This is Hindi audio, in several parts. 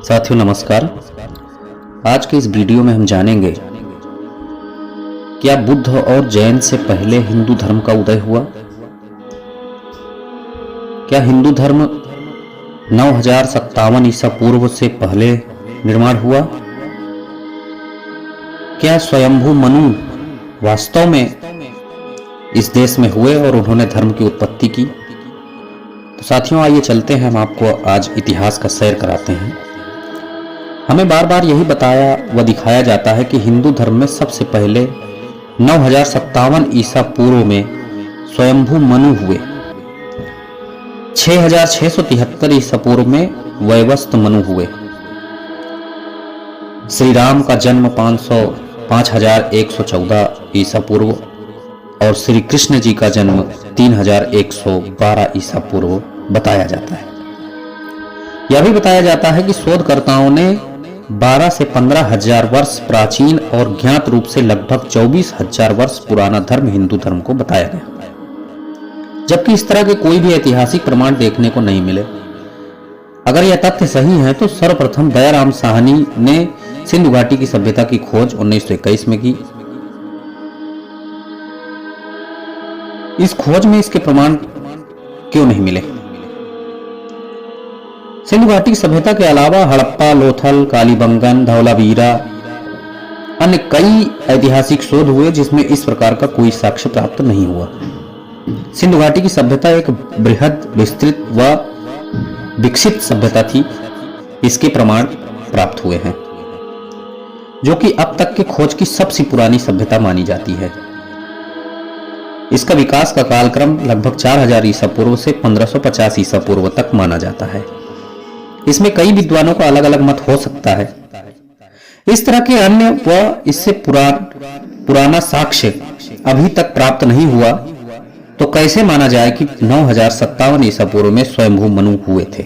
साथियों नमस्कार। आज के इस वीडियो में हम जानेंगे क्या बुद्ध और जैन से पहले हिंदू धर्म का उदय हुआ। क्या हिंदू धर्म 9057 ईसा पूर्व से पहले निर्माण हुआ। क्या स्वयंभू मनु वास्तव में इस देश में हुए और उन्होंने धर्म की उत्पत्ति की। तो साथियों आइए चलते हैं, हम आपको आज इतिहास का सैर कराते हैं। हमें बार बार यही बताया व दिखाया जाता है कि हिंदू धर्म में सबसे पहले 9057 ईसा पूर्व में स्वयंभू मनु हुए। 6673 ईसा पूर्व में वैवस्वत मनु हुए। श्री राम का जन्म 5114 ईसा पूर्व और श्री कृष्ण जी का जन्म 3112 ईसा पूर्व बताया जाता है। यह भी बताया जाता है कि शोधकर्ताओं ने 12 से 15 हजार वर्ष प्राचीन और ज्ञात रूप से लगभग 24,000 वर्ष पुराना धर्म हिंदू धर्म को बताया गया, जबकि इस तरह के कोई भी ऐतिहासिक प्रमाण देखने को नहीं मिले। अगर यह तथ्य सही है तो सर्वप्रथम दयाराम साहनी ने सिंधु घाटी की सभ्यता की खोज 1921 में की। इस खोज में इसके प्रमाण क्यों नहीं मिले। सिंधु घाटी सभ्यता के अलावा हड़प्पा, लोथल, कालीबंगन, धौलावीरा अन्य कई ऐतिहासिक शोध हुए जिसमें इस प्रकार का कोई साक्ष्य प्राप्त नहीं हुआ। सिंधु घाटी की सभ्यता एक बृहद, विस्तृत व विकसित सभ्यता थी। इसके प्रमाण प्राप्त हुए हैं, जो कि अब तक के खोज की सबसे पुरानी सभ्यता मानी जाती है। इसका विकास का कालक्रम लगभग 4000 ईसा पूर्व से 1550 ईसा पूर्व तक माना जाता है। इसमें कई विद्वानों का अलग अलग मत हो सकता है। इस तरह के अन्य व इससे पुराना साक्ष्य अभी तक प्राप्त नहीं हुआ, तो कैसे माना जाए कि 9057 ईसा पूर्व में स्वयंभू मनु हुए थे।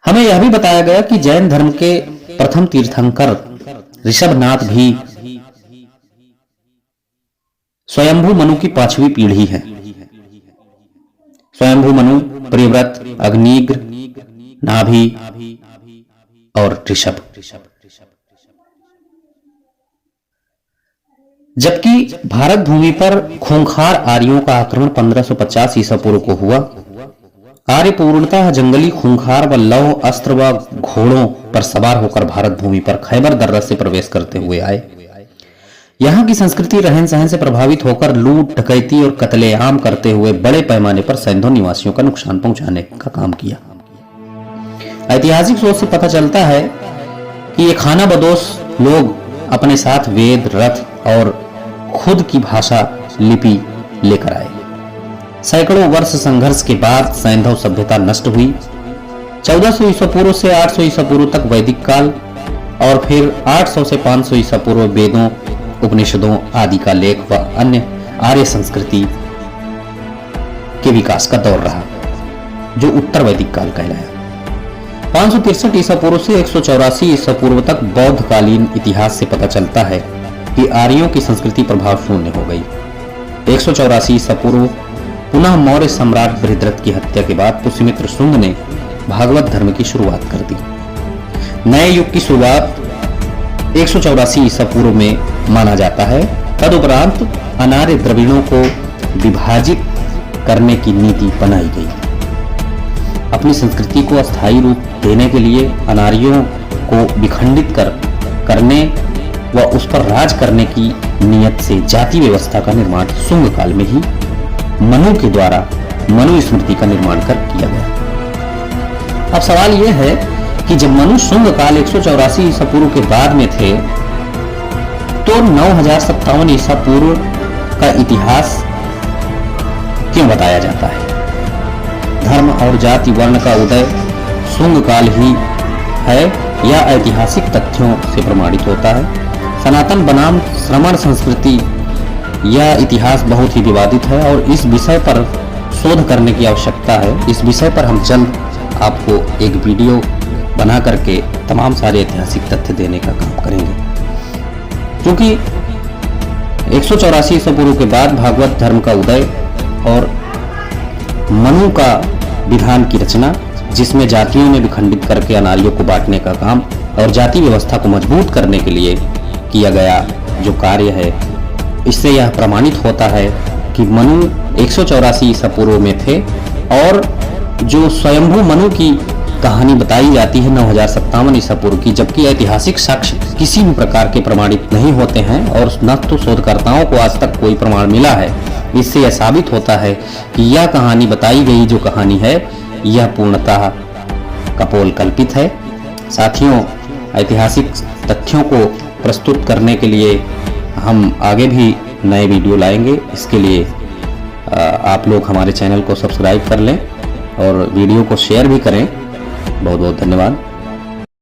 हमें यह भी बताया गया कि जैन धर्म के प्रथम तीर्थंकर ऋषभनाथ भी स्वयंभू मनु की 5वीं पीढ़ी है। स्वयंभू मनु, प्रियव्रत, अग्निग्र, नाभि और ऋषभ। जबकि भारत भूमि पर खूंखार आर्यों का आक्रमण 1550 ईसा पूर्व को हुआ। आर्य पूर्णतः जंगली, खूंखार व लौह अस्त्र व घोड़ों पर सवार होकर भारत भूमि पर खैबर दर्रा से प्रवेश करते हुए आए। यहाँ की संस्कृति रहन सहन से प्रभावित होकर लूट, डकैती और कत्लेआम करते हुए बड़े पैमाने पर सैंधव निवासियों का नुकसान पहुंचाने का काम किया। ऐतिहासिक सोच से पता चलता है कि ये खाना बदोश लोग अपने साथ वेद, रथ और खुद की भाषा लिपि लेकर आए। सैकड़ों वर्ष संघर्ष के बाद सैंधव सभ्यता नष्ट हुई। 1400 ईसा पूर्व से 800 ईसा पूर्व तक वैदिक काल और फिर 800 से 500 ईसा पूर्व वेदों, उपनिषदों आदि का लेख व अन्य आर्य संस्कृति के विकास का दौर रहा, जो उत्तर वैदिक काल कहलाया। 563 ईसा पूर्व से 184 ईसा पूर्व तक बौद्धकालीन इतिहास से पता चलता है कि आर्यों की संस्कृति प्रभाव शून्य हो गई। 184 ईसा पूर्व पुनः मौर्य सम्राट बृहद्रथ की हत्या के बाद पुष्यमित्र शुंग ने भागवत धर्म की शुरुआत कर दी। नए युग की शुरुआत 184 ईसा पूर्व में माना जाता है। तदुपरांत अनार्य द्रविड़ों को विभाजित करने की नीति बनाई गई। अपनी संस्कृति को अस्थायी रूप देने के लिए अनार्यों को विखंडित करने व उस पर राज करने की नियत से जाति व्यवस्था का निर्माण शुंग काल में ही मनु के द्वारा मनु स्मृति का निर्माण कर किया गया। अब सवाल यह है कि जब मनु शुंग काल 184 ईसा पूर्व के बाद में थे, तो 9057 ईसा पूर्व का इतिहास क्यों बताया जाता है। धर्म और जाति वर्ण का उदय शुंग काल ही है या ऐतिहासिक तथ्यों से प्रमाणित होता है। सनातन बनाम श्रमण संस्कृति यह इतिहास बहुत ही विवादित है और इस विषय पर शोध करने की आवश्यकता है। इस विषय पर हम जल्द आपको एक वीडियो बना करके तमाम सारे ऐतिहासिक तथ्य देने का काम करेंगे, क्योंकि 184 ईसा पूर्व के बाद भागवत धर्म का उदय और मनु का विधान की रचना जिसमें जातियों में विखंडित करके अनार्यों को बांटने का काम और जाति व्यवस्था को मजबूत करने के लिए किया गया जो कार्य है, इससे यह प्रमाणित होता है कि मनु 184 ईसा पूर्व में थे और जो स्वयंभू मनु की कहानी बताई जाती है 9057 ईसा पूर्व की, जबकि ऐतिहासिक साक्ष्य किसी भी प्रकार के प्रमाणित नहीं होते हैं और न तो शोधकर्ताओं को आज तक कोई प्रमाण मिला है। इससे यह साबित होता है कि यह कहानी बताई गई जो कहानी है यह पूर्णतः कपोल कल्पित है। साथियों, ऐतिहासिक तथ्यों को प्रस्तुत करने के लिए हम आगे भी नए वीडियो लाएंगे। इसके लिए आप लोग हमारे चैनल को सब्सक्राइब कर लें और वीडियो को शेयर भी करें। बहुत बहुत धन्यवाद।